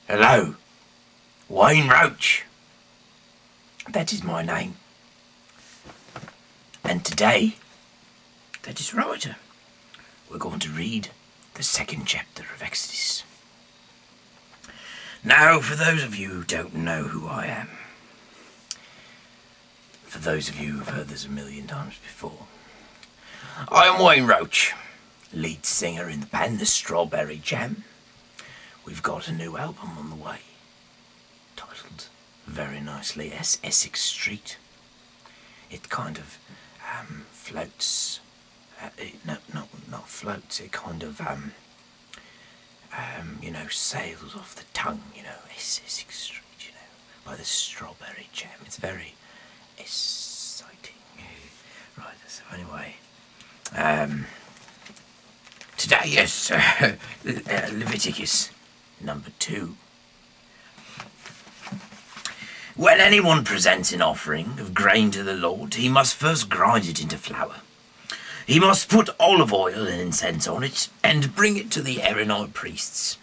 Hello, Wayne Roach. That is my name. And today, that is right, we're going to read the second chapter of Exodus. Now, for those of you who don't know who I am, for those of you who've heard this a million times before, I am Wayne Roach, lead singer in the band The Strawberry Jam. We've got a new album on the way, titled very nicely Essex Street. It kind of floats, not floats, it kind of, sails off the tongue, Essex Street, by the Strawberry Jam. It's very exciting. Right, so anyway, today, yes, Leviticus number 2. When anyone presents an offering of grain to the Lord, he must first grind it into flour. He must put olive oil and incense on it, and bring it to the Aaronite priests.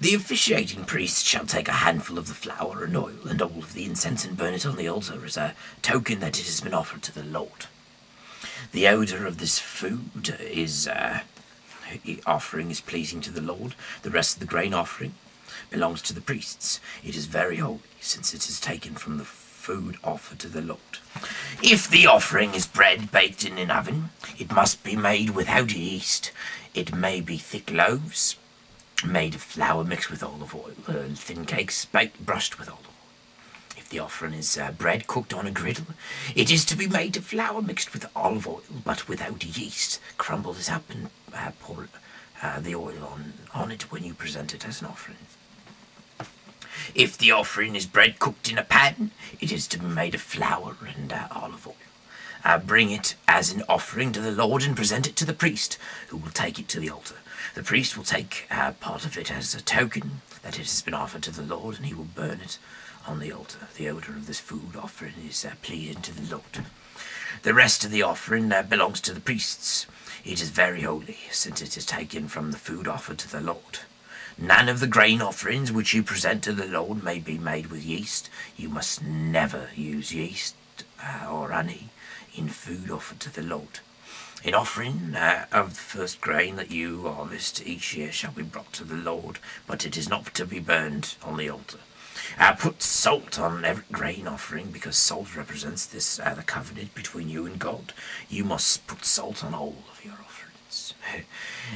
The officiating priest shall take a handful of the flour and oil and all of the incense and burn it on the altar as a token that it has been offered to the Lord. The odour of this food offering is pleasing to the Lord. The rest of the grain offering belongs to the priests. It is very holy, since it is taken from the food offered to the Lord. If the offering is bread baked in an oven, it must be made without yeast. It may be thick loaves, made of flour mixed with olive oil, thin cakes brushed with olive oil. If the offering is bread cooked on a griddle, it is to be made of flour mixed with olive oil, but without yeast. Crumble it up and pour the oil on it when you present it as an offering. If the offering is bread cooked in a pan, it is to be made of flour and olive oil. Bring it as an offering to the Lord and present it to the priest, who will take it to the altar. The priest will take part of it as a token that it has been offered to the Lord, and he will burn it on the altar. The odour of this food offering is pleasing to the Lord. The rest of the offering belongs to the priests. It is very holy, since it is taken from the food offered to the Lord. None of the grain offerings which you present to the Lord may be made with yeast. You must never use yeast or honey in food offered to the Lord. An offering of the first grain that you harvest each year shall be brought to the Lord, but it is not to be burned on the altar. Put salt on every grain offering, because salt represents the covenant between you and God. You must put salt on all of your offerings.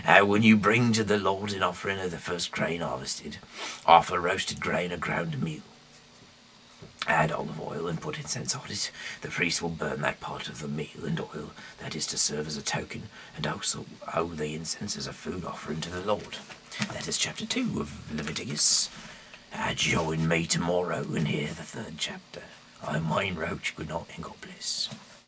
When you bring to the Lord an offering of the first grain harvested, offer roasted grain or ground meal. Add olive oil and put incense on it. The priest will burn that part of the meal and oil that is to serve as a token, and also the incense as a food offering to the Lord. That is chapter 2 of Leviticus. Join me tomorrow and hear the third chapter. I'm Wayne Roach. Good night and God bless.